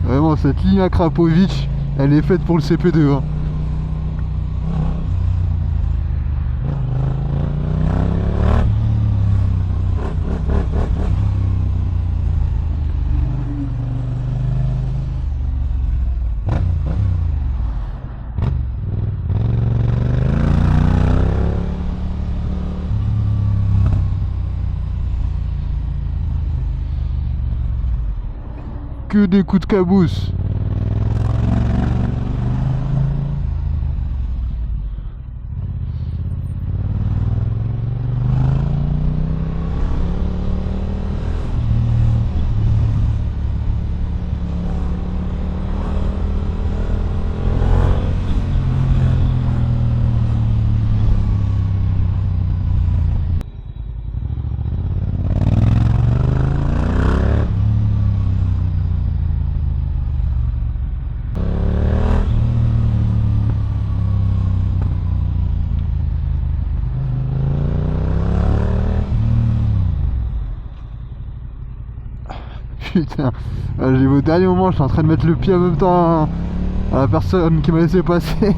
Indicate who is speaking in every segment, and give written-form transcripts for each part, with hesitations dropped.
Speaker 1: Vraiment, cette ligne à Krapovic, elle est faite pour le CP2. Hein. Que des coups de cabousse. Putain, j'ai au dernier moment, je suis en train de mettre le pied en même temps à la personne qui m'a laissé passer.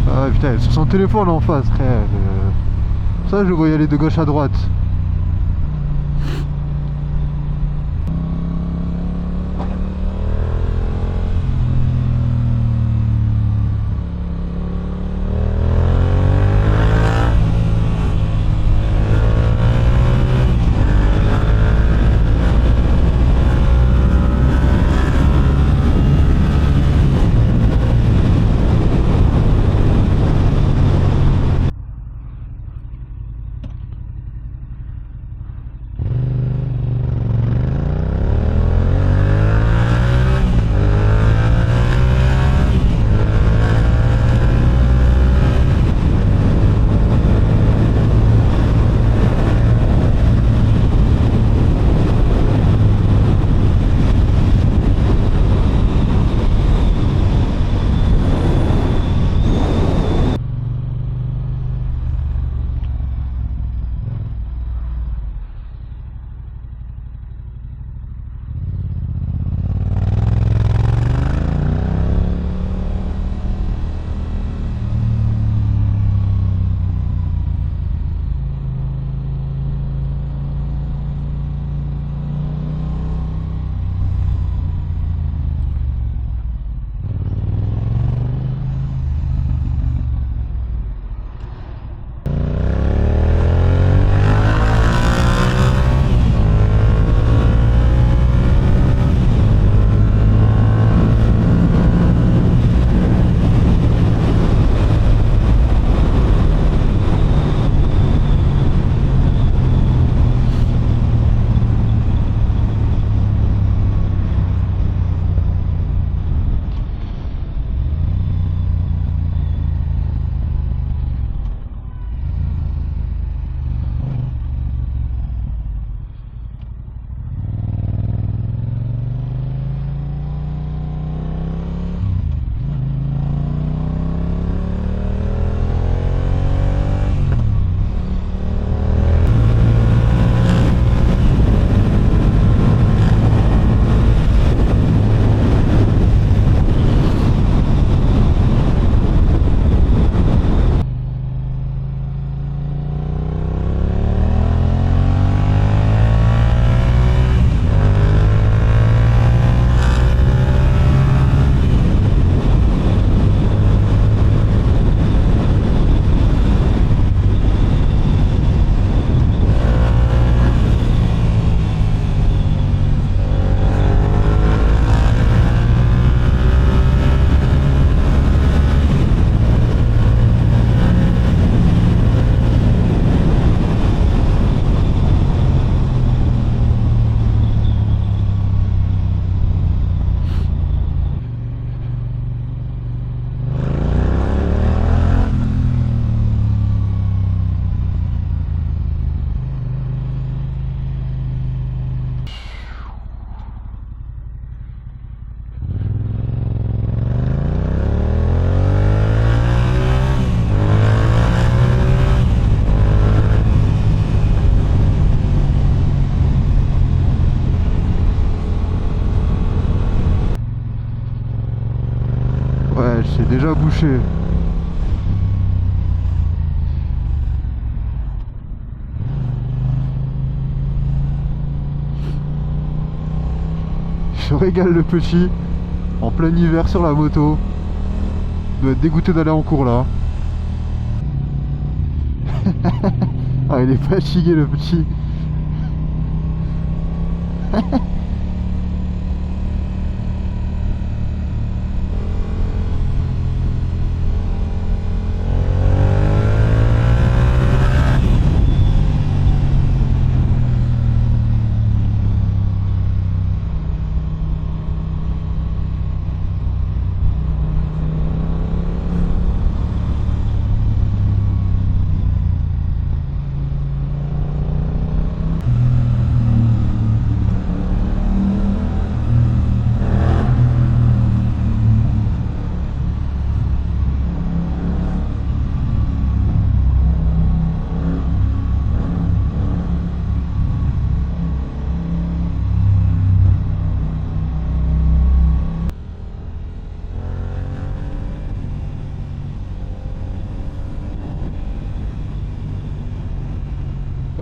Speaker 1: Ah putain, elle est sur son téléphone en face, frère. Ça, je voyais aller de gauche à droite. déjà bouché. Je régale le petit en plein hiver sur la moto. Il doit être dégoûté d'aller en cours là. Ah, il est fatigué le petit.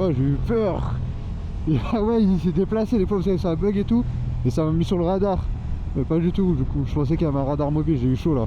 Speaker 1: Oh, j'ai eu peur. Ah ouais, il s'est déplacé, des fois vous savez ça bug et tout, et ça m'a mis sur le radar. Mais pas du tout, du coup je pensais qu'il y avait un radar mobile, j'ai eu chaud là.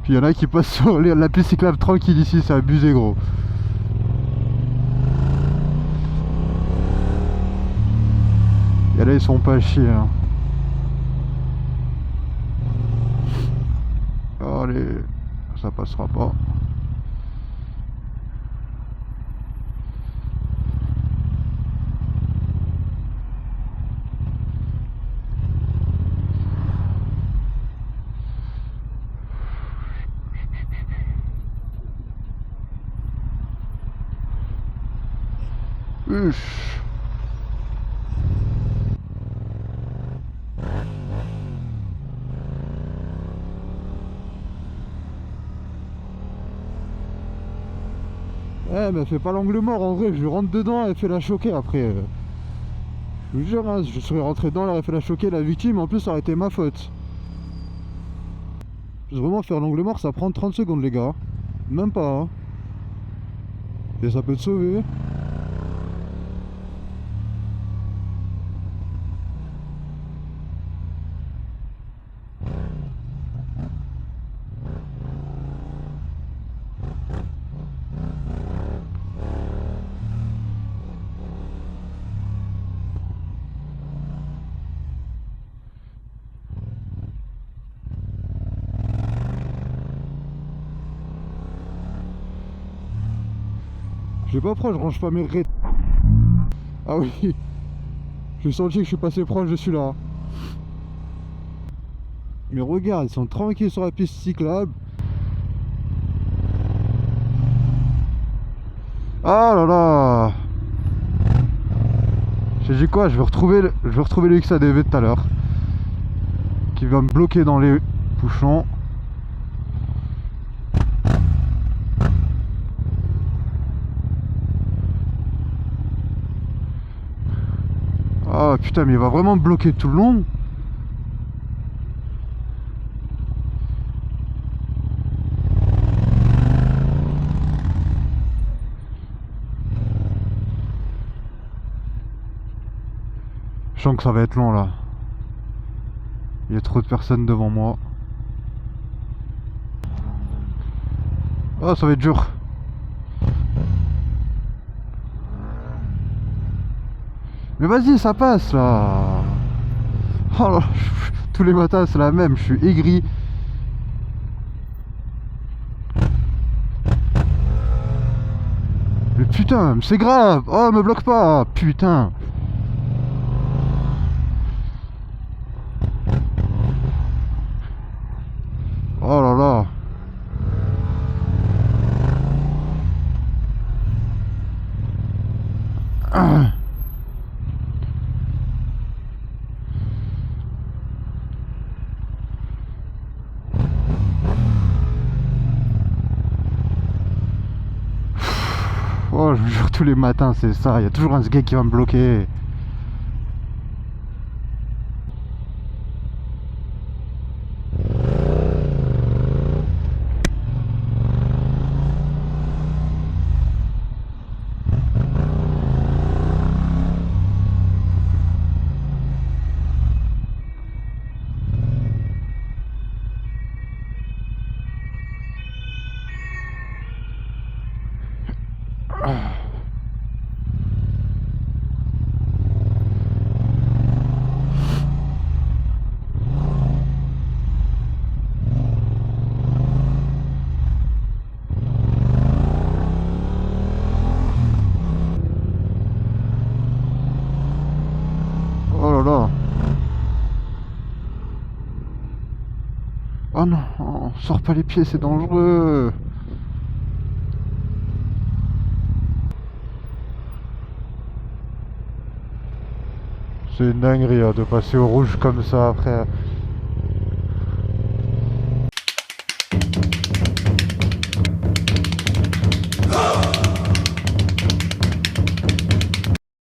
Speaker 1: Puis il y en a qui passent sur la piste cyclable tranquille ici, c'est abusé gros. Et là ils sont pas chiés hein. Allez, ça passera pas. Uff. Ouais, mais elle fait pas l'angle mort en vrai, je rentre dedans, elle fait la choquer après. Je vous jure, hein, je serais rentré dedans, elle aurait fait la choquer la victime, en plus ça aurait été ma faute. Vraiment faire l'angle mort ça prend 30 secondes les gars. Même pas hein. Et ça peut te sauver. Je sais pas pourquoi je range pas mes ré... Ah oui. J'ai senti que je suis passé proche de celui-là. Mais regarde, ils sont tranquilles sur la piste cyclable. Ah là là. J'ai dit quoi, je vais retrouver le XADV de tout à l'heure. Qui va me bloquer dans les bouchons. Ah putain, mais il va vraiment me bloquer tout le long. Je sens que ça va être long là. Il y a trop de personnes devant moi. Oh, ça va être dur. Mais vas-y, ça passe là. Oh là, tous les matins c'est la même, je suis aigri. putain, c'est grave. Oh, me bloque pas, putain. Oh là là. Oh, je vous jure, tous les matins, c'est ça. Il y a toujours un gars qui va me bloquer. Oh là là. Oh non, on sort pas les pieds, c'est dangereux. C'est une dinguerie hein, de passer au rouge comme ça après.